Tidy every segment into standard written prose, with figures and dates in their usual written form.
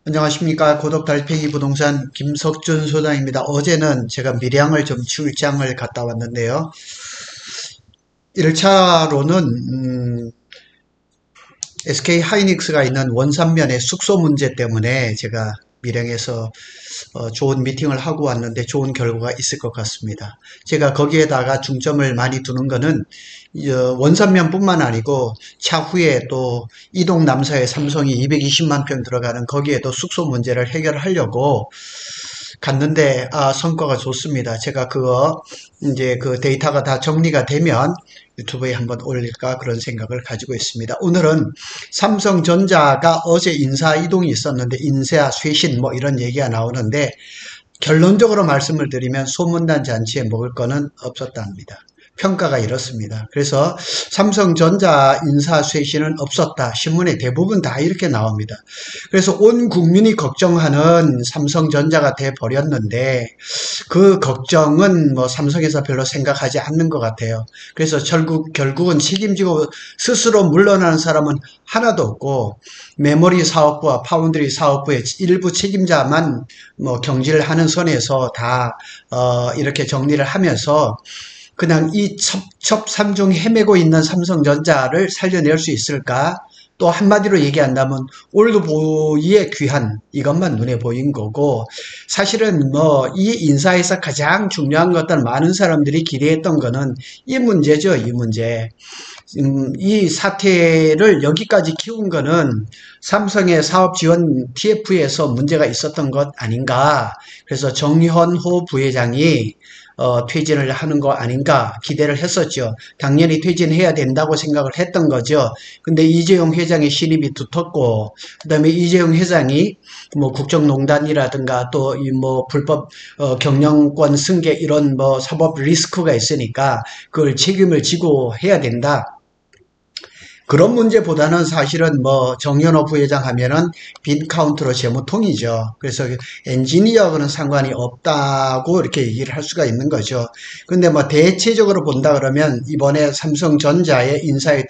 안녕하십니까. 고독 달팽이 부동산 김석준 소장입니다. 어제는 제가 밀양을 좀 출장을 갔다 왔는데요. 1차로는 SK 하이닉스가 있는 원산면의 숙소 문제 때문에 제가 밀양에서 좋은 미팅을 하고 왔는데 좋은 결과가 있을 것 같습니다. 제가 거기에다가 중점을 많이 두는 거는 원산면뿐만 아니고 차후에 또 이동 남사의 삼성이 220만 평 들어가는 거기에도 숙소 문제를 해결하려고 갔는데 성과가 좋습니다. 제가 그거 이제 그 데이터가 다 정리가 되면 유튜브에 한번 올릴까 그런 생각을 가지고 있습니다. 오늘은 삼성전자가 어제 인사 이동이 있었는데 인사 쇄신 뭐 이런 얘기가 나오는데 결론적으로 말씀을 드리면 소문난 잔치에 먹을 거는 없었답니다. 평가가 이렇습니다. 그래서 삼성전자 인사 쇄신은 없었다. 신문에 대부분 다 이렇게 나옵니다. 그래서 온 국민이 걱정하는 삼성전자가 돼 버렸는데 그 걱정은 뭐 삼성에서 별로 생각하지 않는 것 같아요. 그래서 결국은 책임지고 스스로 물러나는 사람은 하나도 없고 메모리 사업부와 파운드리 사업부의 일부 책임자만 뭐 경질을 하는 선에서 다 이렇게 정리를 하면서 그냥 이 첩첩산중 헤매고 있는 삼성전자를 살려낼 수 있을까? 또 한마디로 얘기한다면 올드보이의 귀한 이것만 눈에 보인 거고 사실은 뭐 이 인사에서 가장 중요한 것들 많은 사람들이 기대했던 거는 이 문제죠. 이 문제. 이 사태를 여기까지 키운 거는 삼성의 사업 지원 TF에서 문제가 있었던 것 아닌가. 그래서 정현호 부회장이 퇴진을 하는 거 아닌가 기대를 했었죠. 당연히 퇴진해야 된다고 생각을 했던 거죠. 근데 이재용 회장의 신입이 두텁고, 그 다음에 이재용 회장이 뭐 국정농단이라든가 또 이 뭐 불법 경영권 승계 이런 뭐 사법 리스크가 있으니까 그걸 책임을 지고 해야 된다. 그런 문제보다는 사실은 뭐 정현호 부회장 하면은 빈 카운트로 재무통이죠. 그래서 엔지니어하고는 상관이 없다고 이렇게 얘기를 할 수가 있는 거죠. 근데 뭐 대체적으로 본다 그러면 이번에 삼성전자의 인사의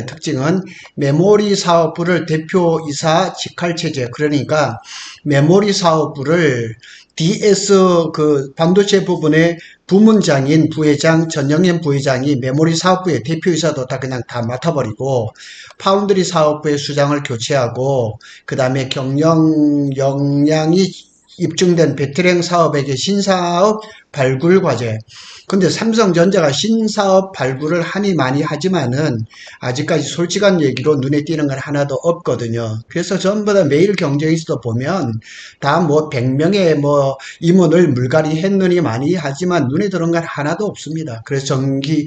특징은 메모리 사업부를 대표이사 직할체제, 그러니까 메모리 사업부를 DS 그 반도체 부분의 부문장인 부회장 전영현 부회장이 메모리 사업부의 대표이사도 다 그냥 다 맡아버리고 파운드리 사업부의 수장을 교체하고 그 다음에 경영 역량이 입증된 베테랑 사업에게 신사업 발굴 과제. 근데 삼성전자가 신사업 발굴을 하니 많이 하지만은 아직까지 솔직한 얘기로 눈에 띄는 건 하나도 없거든요. 그래서 전부 다 매일 경제에서도 보면 다 뭐 100명의 뭐 임원을 물갈이 했느니 많이 하지만 눈에 들어온 건 하나도 없습니다. 그래서 정기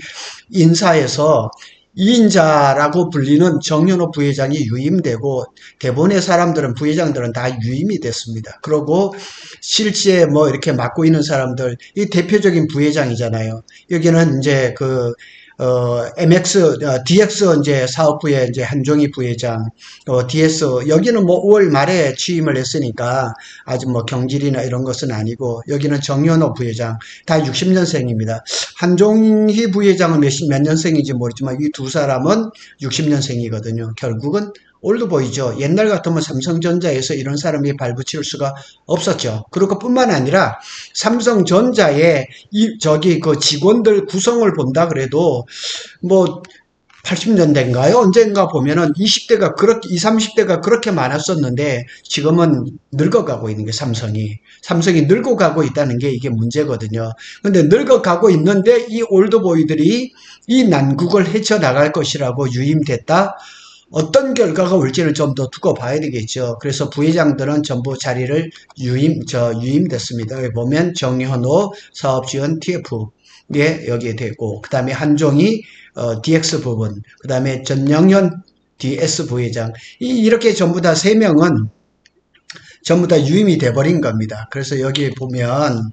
인사에서 2인자라고 불리는 정현호 부회장이 유임되고 대부분의 사람들은 부회장들은 다 유임이 됐습니다. 그리고 실제 뭐 이렇게 맡고 있는 사람들 이 대표적인 부회장이잖아요. 여기는 이제 그 MX, DX 이제 사업부의 이제 한종희 부회장, DS, 여기는 뭐 5월 말에 취임을 했으니까 아직 뭐 경질이나 이런 것은 아니고, 여기는 정현호 부회장, 다 60년생입니다. 한종희 부회장은 몇 년생인지 모르지만 이 두 사람은 60년생이거든요. 결국은 올드보이죠. 옛날 같으면 삼성전자에서 이런 사람이 발붙일 수가 없었죠. 그리고 뿐만 아니라 삼성전자의 그 직원들 구성을 본다 그래도 뭐 80년대인가요? 언젠가 보면은 20대가 그렇게, 20, 30대가 그렇게 많았었는데 지금은 늙어가고 있는 게 삼성이 늙어가고 있다는 게 이게 문제거든요. 근데 늙어가고 있는데 이 올드보이들이 이 난국을 헤쳐나갈 것이라고 유임됐다? 어떤 결과가 올지를 좀 더 두고 봐야 되겠죠. 그래서 부회장들은 전부 자리를 유임됐습니다. 여기 보면 정현호 사업지원 TF, 예, 여기에 되고, 그 다음에 한종희, DX 부분, 그 다음에 전영현 DS 부회장, 이렇게 전부 다 3명은 전부 다 유임이 돼버린 겁니다. 그래서 여기 보면,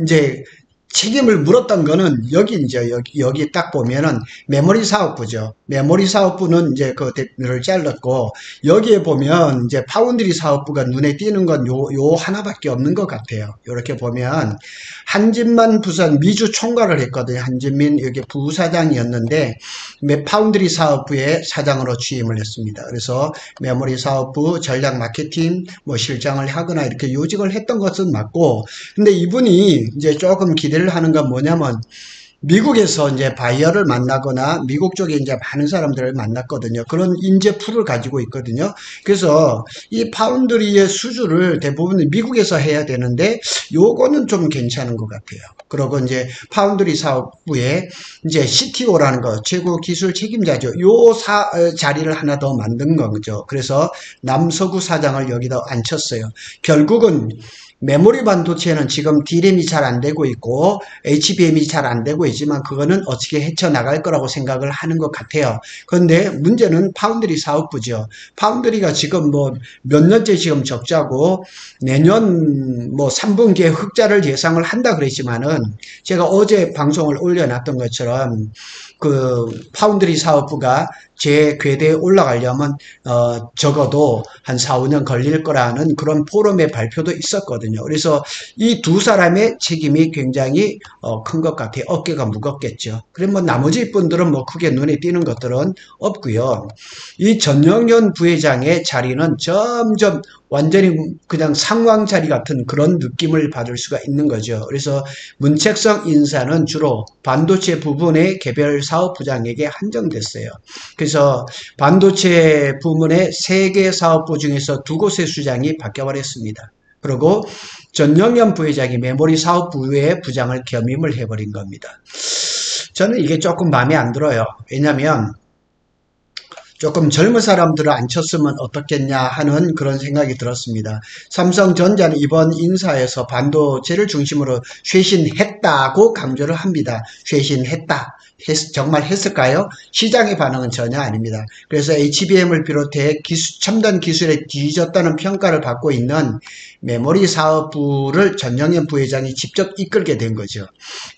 이제 책임을 물었던 거는 여기 이제 여기 딱 보면은 메모리 사업부죠. 메모리 사업부는 이제 그 대표를 잘랐고, 여기에 보면 이제 파운드리 사업부가 눈에 띄는 건 요 하나밖에 없는 것 같아요. 이렇게 보면 한진만 부산 미주 총괄을 했거든요. 한진민 여기 부사장이었는데 파운드리 사업부의 사장으로 취임을 했습니다. 그래서 메모리 사업부 전략 마케팅 뭐 실장을 하거나 이렇게 요직을 했던 것은 맞고, 근데 이분이 이제 조금 기대를 하는 건 뭐냐면 미국에서 이제 바이어를 만나거나 미국 쪽에 이제 많은 사람들을 만났거든요. 그런 인재 풀을 가지고 있거든요. 그래서 이 파운드리의 수주를 대부분 미국에서 해야 되는데 요거는 좀 괜찮은 것 같아요. 그리고 이제 파운드리 사업부에 이제 CTO라는 거, 최고 기술 책임자죠. 요 자리를 하나 더 만든 거죠. 그래서 남서구 사장을 여기다 앉혔어요. 결국은 메모리 반도체는 지금 D램이 잘 안 되고 있고 HBM이 잘 안 되고 있지만 그거는 어떻게 헤쳐나갈 거라고 생각을 하는 것 같아요. 그런데 문제는 파운드리 사업부죠. 파운드리가 지금 뭐 몇 년째 지금 적자고 내년 뭐 3분기에 흑자를 예상을 한다 그랬지만은, 제가 어제 방송을 올려놨던 것처럼 그 파운드리 사업부가 제 궤대에 올라가려면 적어도 한 4, 5년 걸릴 거라는 그런 포럼의 발표도 있었거든요. 그래서 이 두 사람의 책임이 굉장히 큰 것 같아요. 어깨가 무겁겠죠. 그럼 뭐 나머지 분들은 뭐 크게 눈에 띄는 것들은 없고요. 이 전영현 부회장의 자리는 점점 완전히 그냥 상왕 자리 같은 그런 느낌을 받을 수가 있는 거죠. 그래서 문책성 인사는 주로 반도체 부분의 개별 사업부장에게 한정됐어요. 그래서 반도체 부문의 3개 사업부 중에서 2곳의 수장이 바뀌어버렸습니다. 그리고 전영현 부회장이 메모리 사업부의 부장을 겸임을 해버린 겁니다. 저는 이게 조금 마음에 안 들어요. 왜냐하면 조금 젊은 사람들을 앉혔으면 어떻겠냐 하는 그런 생각이 들었습니다. 삼성전자는 이번 인사에서 반도체를 중심으로 쇄신했다고 강조를 합니다. 쇄신했다. 정말 했을까요? 시장의 반응은 전혀 아닙니다. 그래서 HBM을 비롯해 첨단 기술에 뒤졌다는 평가를 받고 있는 메모리 사업부를 전영현 부회장이 직접 이끌게 된 거죠.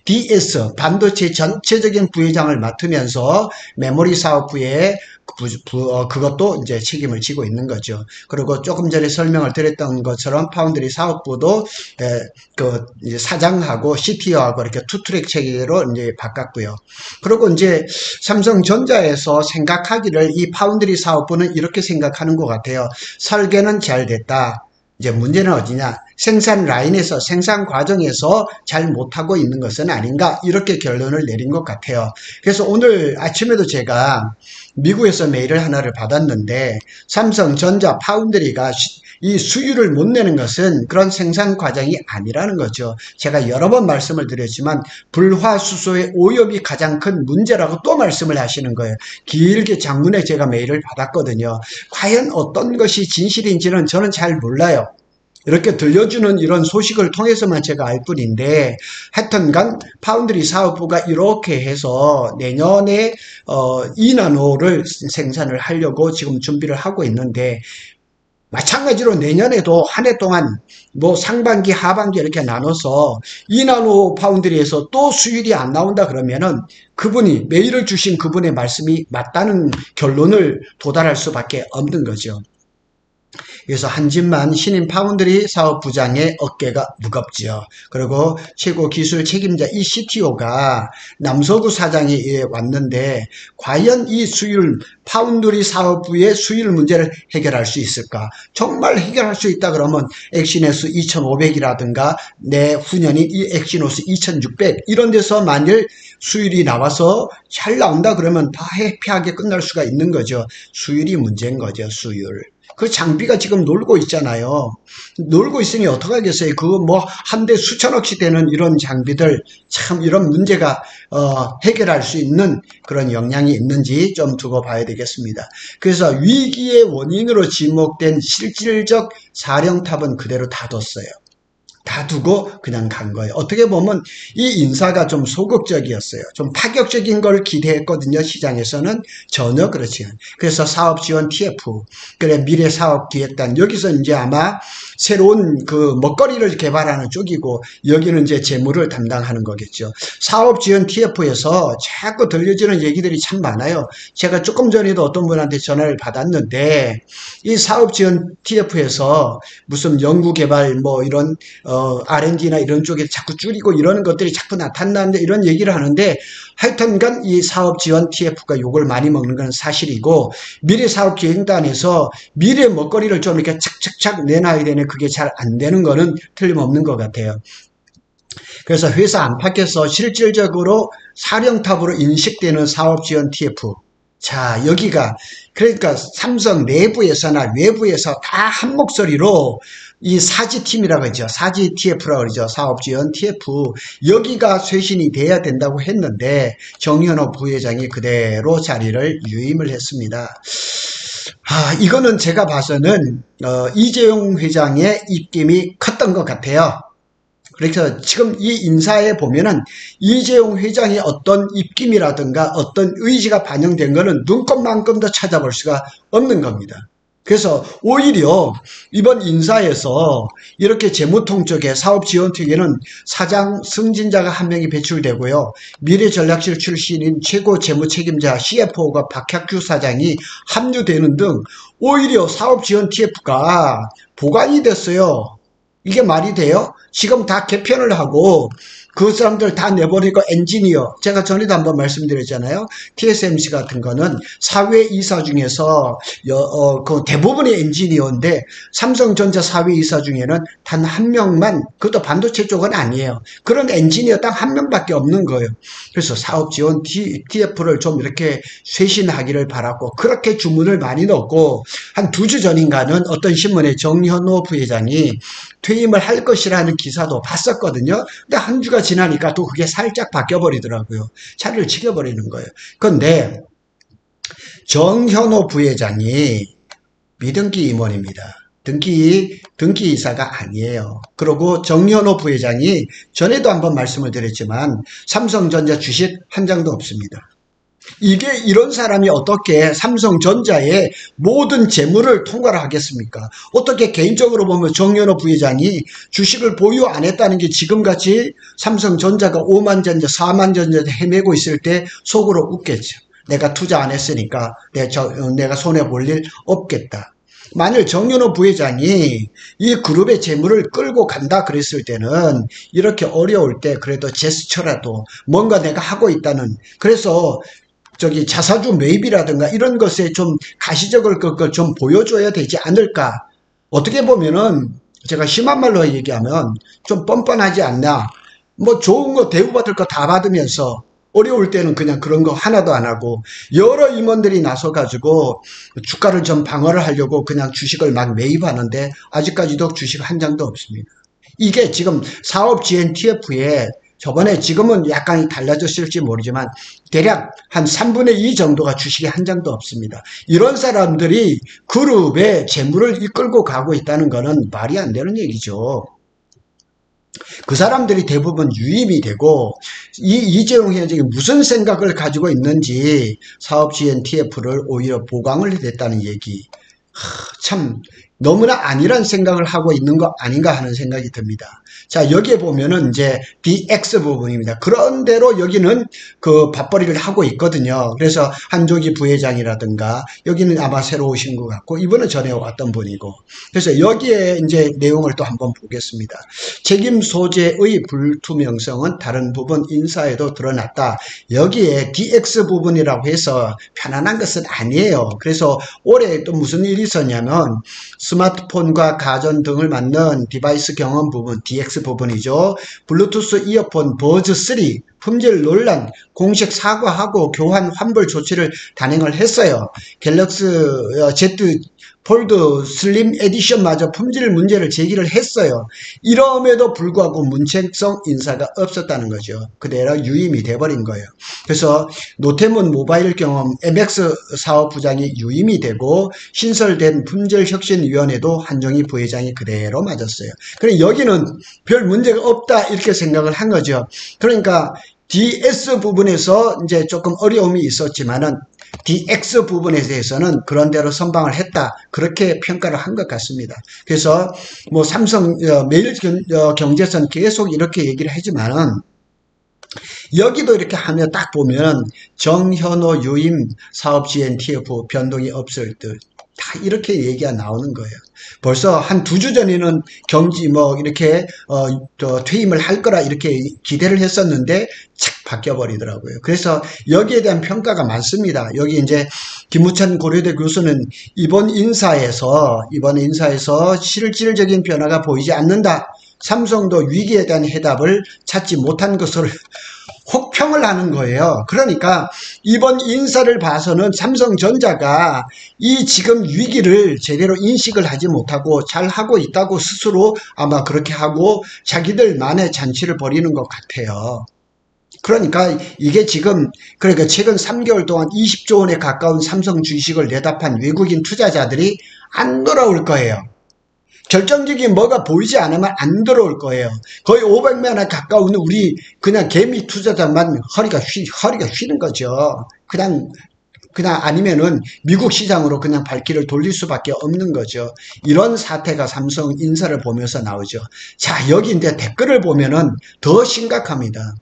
DS, 반도체 전체적인 부회장을 맡으면서 메모리 사업부에 그것도 이제 책임을 지고 있는 거죠. 그리고 조금 전에 설명을 드렸던 것처럼 파운드리 사업부도 이제 사장하고 CTO하고 이렇게 투트랙 체계로 이제 바꿨고요. 그리고 이제 삼성전자에서 생각하기를 이 파운드리 사업부는 이렇게 생각하는 것 같아요. 설계는 잘 됐다. 이제 문제는 어디냐? 생산 라인에서, 생산 과정에서 잘 못하고 있는 것은 아닌가? 이렇게 결론을 내린 것 같아요. 그래서 오늘 아침에도 제가 미국에서 메일을 하나를 받았는데, 삼성전자 파운드리가 이 수율을 못 내는 것은 그런 생산 과정이 아니라는 거죠. 제가 여러 번 말씀을 드렸지만 불화수소의 오염이 가장 큰 문제라고 또 말씀을 하시는 거예요. 길게 장문에 제가 메일을 받았거든요. 과연 어떤 것이 진실인지는 저는 잘 몰라요. 이렇게 들려주는 이런 소식을 통해서만 제가 알 뿐인데, 하여튼간 파운드리 사업부가 이렇게 해서 내년에 2나노를 생산을 하려고 지금 준비를 하고 있는데, 마찬가지로 내년에도 한 해 동안 뭐 상반기 하반기 이렇게 나눠서 2나노 파운드리에서 또 수율이 안 나온다 그러면은 그분이 메일을 주신 그분의 말씀이 맞다는 결론을 도달할 수밖에 없는 거죠. 그래서 한진만 신임 파운드리 사업부장의 어깨가 무겁죠. 그리고 최고 기술 책임자 이 CTO가 남서구 사장이 왔는데 과연 이 수율 파운드리 사업부의 수율 문제를 해결할 수 있을까? 정말 해결할 수 있다 그러면 엑시노스 2500이라든가 내후년인 이 엑시노스 2600 이런 데서 만일 수율이 나와서 잘 나온다 그러면 다 해피하게 끝날 수가 있는 거죠. 수율이 문제인 거죠. 수율. 그 장비가 지금 놀고 있잖아요. 놀고 있으니 어떡하겠어요. 그거 뭐 한 대 수천억씩 되는 이런 장비들 참 이런 문제가 해결할 수 있는 그런 역량이 있는지 좀 두고 봐야 되겠습니다. 그래서 위기의 원인으로 지목된 실질적 사령탑은 그대로 다 뒀어요. 다 두고 그냥 간 거예요. 어떻게 보면 이 인사가 좀 소극적이었어요. 좀 파격적인 걸 기대했거든요. 시장에서는 전혀 그렇지 않아요. 그래서 사업지원 TF, 그래 미래사업기획단, 여기서 이제 아마 새로운 그 먹거리를 개발하는 쪽이고, 여기는 이제 재무를 담당하는 거겠죠. 사업지원 TF에서 자꾸 들려지는 얘기들이 참 많아요. 제가 조금 전에도 어떤 분한테 전화를 받았는데, 이 사업지원 TF에서 무슨 연구개발 뭐 이런 R&D나 이런 쪽에 자꾸 줄이고 이러는 것들이 자꾸 나타나는데, 이런 얘기를 하는데, 하여튼간 이 사업지원 TF가 욕을 많이 먹는 건 사실이고, 미래사업기획단에서 미래 먹거리를 좀 이렇게 착착착 내놔야 되는, 그게 잘 안 되는 거는 틀림없는 것 같아요. 그래서 회사 안팎에서 실질적으로 사령탑으로 인식되는 사업지원 TF. 자, 여기가 그러니까 삼성 내부에서나 외부에서 다 한 목소리로 이 사지팀이라고 하죠. 사지 TF라고 그러죠. 사업지원 TF. 여기가 쇄신이 돼야 된다고 했는데 정현호 부회장이 그대로 자리를 유임을 했습니다. 이거는 제가 봐서는 이재용 회장의 입김이 컸던 것 같아요. 그래서 지금 이 인사에 보면은 이재용 회장의 어떤 입김이라든가 어떤 의지가 반영된 거는 눈꼽만큼도 찾아볼 수가 없는 겁니다. 그래서 오히려 이번 인사에서 이렇게 재무통 쪽에 사업지원 쪽에는 사장 승진자가 한 명이 배출되고요. 미래전략실 출신인 최고 재무책임자 CFO가 박학규 사장이 합류되는 등 오히려 사업지원 TF가 보강이 됐어요. 이게 말이 돼요? 지금 다 개편을 하고 그 사람들 다 내버리고 엔지니어, 제가 전에도 한번 말씀드렸잖아요. TSMC 같은 거는 사회이사 중에서 그 대부분이 엔지니어인데 삼성전자 사회이사 중에는 단 한 명만, 그것도 반도체 쪽은 아니에요. 그런 엔지니어 딱 한 명밖에 없는 거예요. 그래서 사업지원 TF를 좀 이렇게 쇄신하기를 바랐고, 그렇게 주문을 많이 넣고 한 2주 전인가는 어떤 신문에 정현호 부회장이 퇴임을 할 것이라는 기사도 봤었거든요. 근데 한 주가 지나니까 또 그게 살짝 바뀌어버리더라고요. 자리를 지켜버리는 거예요. 그런데 정현호 부회장이 미등기 임원입니다. 등기 이사가 아니에요. 그리고 정현호 부회장이 전에도 한번 말씀을 드렸지만 삼성전자 주식 한 장도 없습니다. 이게 이런 사람이 어떻게 삼성전자의 모든 재무를 통과를 하겠습니까? 어떻게 개인적으로 보면 정현호 부회장이 주식을 보유 안 했다는 게 지금같이 삼성전자가 5만 전자, 4만 전자 헤매고 있을 때 속으로 웃겠죠. 내가 투자 안 했으니까 내가 손해볼 일 없겠다. 만일 정현호 부회장이 이 그룹의 재물을 끌고 간다 그랬을 때는 이렇게 어려울 때 그래도 제스처라도 뭔가 내가 하고 있다는, 그래서 자사주 매입이라든가 이런 것에 좀 가시적을 걸 좀 보여줘야 되지 않을까. 어떻게 보면은 제가 심한 말로 얘기하면 좀 뻔뻔하지 않나. 뭐 좋은 거 대우받을 거 다 받으면서 어려울 때는 그냥 그런 거 하나도 안 하고, 여러 임원들이 나서가지고 주가를 좀 방어를 하려고 그냥 주식을 막 매입하는데 아직까지도 주식 한 장도 없습니다. 이게 지금 사업지원 TF에 저번에, 지금은 약간 달라졌을지 모르지만 대략 한 3분의 2 정도가 주식이 한 장도 없습니다. 이런 사람들이 그룹의 재물을 이끌고 가고 있다는 것은 말이 안 되는 얘기죠. 그 사람들이 대부분 유임이 되고, 이재용 회장이 무슨 생각을 가지고 있는지 사업지원 TF를 오히려 보강을 했다는 얘기. 참 너무나 아니란 생각을 하고 있는 거 아닌가 하는 생각이 듭니다. 자, 여기에 보면은 이제 DX 부분입니다. 그런대로 여기는 그 밥벌이를 하고 있거든요. 그래서 한조기 부회장이라든가, 여기는 아마 새로 오신 것 같고, 이분은 전에 왔던 분이고. 그래서 여기에 이제 내용을 또 한번 보겠습니다. 책임 소재의 불투명성은 다른 부분 인사에도 드러났다. 여기에 DX 부분이라고 해서 편안한 것은 아니에요. 그래서 올해 또 무슨 일이 있었냐면, 스마트폰과 가전 등을 맞는 디바이스 경험 부분, DX 부분이죠. 블루투스 이어폰 버즈3 품질 논란 공식 사과하고 교환 환불 조치를 단행을 했어요. 갤럭시 Z 폴드 슬림 에디션마저 품질 문제를 제기를 했어요. 이럼에도 불구하고 문책성 인사가 없었다는 거죠. 그대로 유임이 돼버린 거예요. 그래서 노태문 모바일 경험 MX 사업부장이 유임이 되고 신설된 품질혁신위원회도 한종희 부회장이 그대로 맞았어요. 그래 여기는 별 문제가 없다 이렇게 생각을 한 거죠. 그러니까 DS 부분에서 이제 조금 어려움이 있었지만은 DX 부분에 대해서는 그런 대로 선방을 했다. 그렇게 평가를 한 것 같습니다. 그래서 뭐 삼성 매일 경제선 계속 이렇게 얘기를 하지만은 여기도 이렇게 하면 딱 보면 정현호 유임 사업 GNTF 변동이 없을 듯. 다 이렇게 얘기가 나오는 거예요. 벌써 한 2주 전에는 경지 뭐 이렇게 퇴임을 할 거라 이렇게 기대를 했었는데 착 바뀌어 버리더라고요. 그래서 여기에 대한 평가가 많습니다. 여기 이제 김우찬 고려대 교수는 이번 인사에서 실질적인 변화가 보이지 않는다. 삼성도 위기에 대한 해답을 찾지 못한 것으로 혹평을 하는 거예요. 그러니까 이번 인사를 봐서는 삼성전자가 이 지금 위기를 제대로 인식을 하지 못하고 잘 하고 있다고 스스로 아마 그렇게 하고 자기들만의 잔치를 벌이는 것 같아요. 그러니까 이게 지금 그러니까 최근 3개월 동안 20조 원에 가까운 삼성 주식을 내다판 외국인 투자자들이 안 돌아올 거예요. 결정적인 뭐가 보이지 않으면 안 들어올 거예요. 거의 500만 원 가까운 우리 그냥 개미 투자자만 허리가 휘는 거죠. 그냥 아니면은 미국 시장으로 그냥 발길을 돌릴 수밖에 없는 거죠. 이런 사태가 삼성 인사를 보면서 나오죠. 자, 여기 이제 댓글을 보면은 더 심각합니다.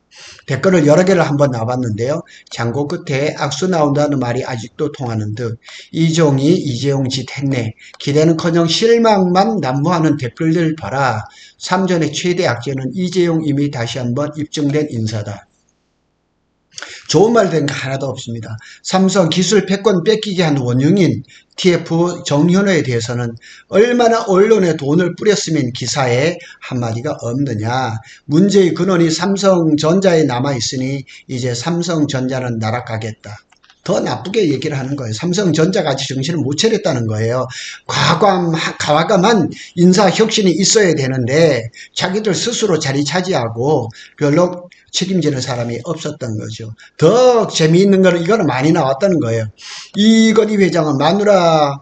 댓글을 여러 개를 한번 놔봤는데요. 장고 끝에 악수 나온다는 말이 아직도 통하는 듯 이종이 이재용 짓 했네. 기대는커녕 실망만 난무하는 댓글들 봐라. 3전의 최대 악재는 이재용 이미 다시 한번 입증된 인사다. 좋은 말 된 거 하나도 없습니다. 삼성 기술 패권 뺏기게 한 원흉인 TF 정현호에 대해서는 얼마나 언론에 돈을 뿌렸으면 기사에 한마디가 없느냐. 문제의 근원이 삼성전자에 남아있으니 이제 삼성전자는 날아가겠다. 더 나쁘게 얘기를 하는 거예요. 삼성전자가 아직 정신을 못 차렸다는 거예요. 과감한 인사혁신이 있어야 되는데 자기들 스스로 자리 차지하고 별로 책임지는 사람이 없었던 거죠. 더 재미있는 거는 이거는 많이 나왔다는 거예요. 이건희 회장은 마누라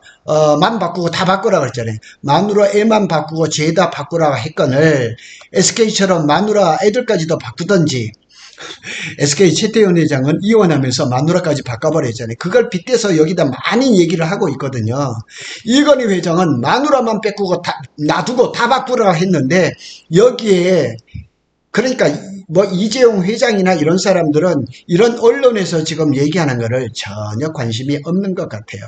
만 바꾸고 다 바꾸라고 했잖아요. 마누라 애만 바꾸고 죄다 바꾸라고 했거늘 SK처럼 마누라 애들까지도 바꾸던지 SK 최태원 회장은 이혼하면서 마누라까지 바꿔버렸잖아요. 그걸 빗대서 여기다 많이 얘기를 하고 있거든요. 이건희 회장은 마누라만 뺏고 놔두고 다 바꾸라고 했는데 여기에 그러니까 뭐 이재용 회장이나 이런 사람들은 이런 언론에서 지금 얘기하는 거를 전혀 관심이 없는 것 같아요.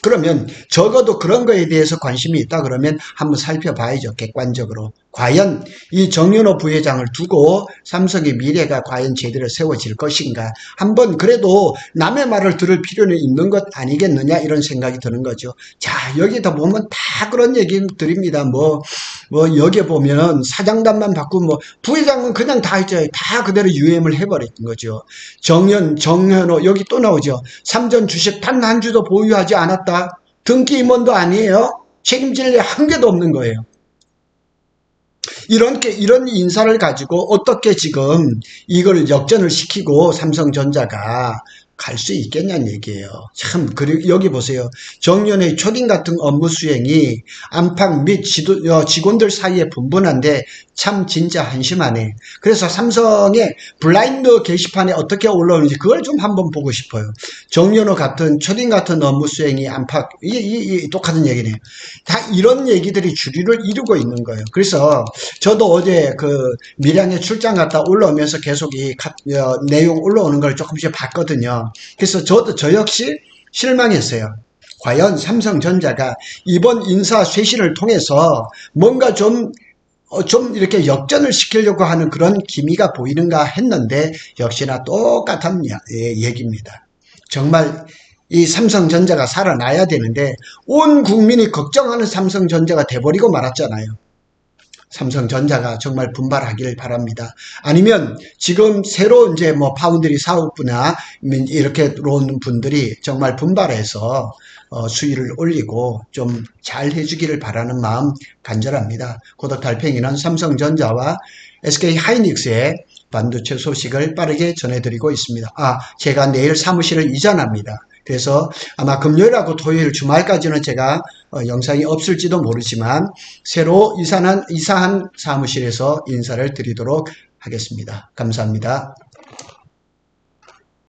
그러면 적어도 그런 거에 대해서 관심이 있다 그러면 한번 살펴봐야죠. 객관적으로. 과연 이 정현호 부회장을 두고 삼성의 미래가 과연 제대로 세워질 것인가. 한번 그래도 남의 말을 들을 필요는 있는 것 아니겠느냐 이런 생각이 드는 거죠. 자, 여기다 보면 다 그런 얘기들입니다. 뭐 여기에 보면 사장단만 바꾸면 뭐 부회장은 그냥 다 했죠. 다 그대로 유임을 해버렸던 거죠. 정현호 여기 또 나오죠. 삼전 주식 단 한 주도 보유하지 않았다. 등기 임원도 아니에요. 책임질 일 한 개도 없는 거예요. 이런 인사를 가지고 어떻게 지금 이걸 역전을 시키고 삼성전자가 갈 수 있겠냐는 얘기예요. 참, 그리고 여기 보세요. 정년의 초딩 같은 업무 수행이 안팎 및 직원들 사이에 분분한데 참 진짜 한심하네. 그래서 삼성의 블라인드 게시판에 어떻게 올라오는지 그걸 좀 한번 보고 싶어요. 정년호 같은 초딩 같은 업무 수행이 안팎 이 똑같은 얘기네요. 다 이런 얘기들이 주류를 이루고 있는 거예요. 그래서 저도 어제 그 밀양에 출장 갔다 올라오면서 계속 이 내용 올라오는 걸 조금씩 봤거든요. 그래서 저 역시 실망했어요. 과연 삼성전자가 이번 인사 쇄신을 통해서 뭔가 좀 이렇게 역전을 시키려고 하는 그런 기미가 보이는가 했는데 역시나 똑같은 얘기입니다. 정말 이 삼성전자가 살아나야 되는데 온 국민이 걱정하는 삼성전자가 돼버리고 말았잖아요. 삼성전자가 정말 분발하기를 바랍니다. 아니면 지금 새로 이제 뭐 파운드리 사업부나 이렇게 들어오는 분들이 정말 분발해서 수위를 올리고 좀 잘 해주기를 바라는 마음 간절합니다. 고독 달팽이는 삼성전자와 SK 하이닉스의 반도체 소식을 빠르게 전해드리고 있습니다. 제가 내일 사무실을 이전합니다. 그래서 아마 금요일하고 토요일 주말까지는 제가 영상이 없을지도 모르지만 새로 이사한 사무실에서 인사를 드리도록 하겠습니다. 감사합니다.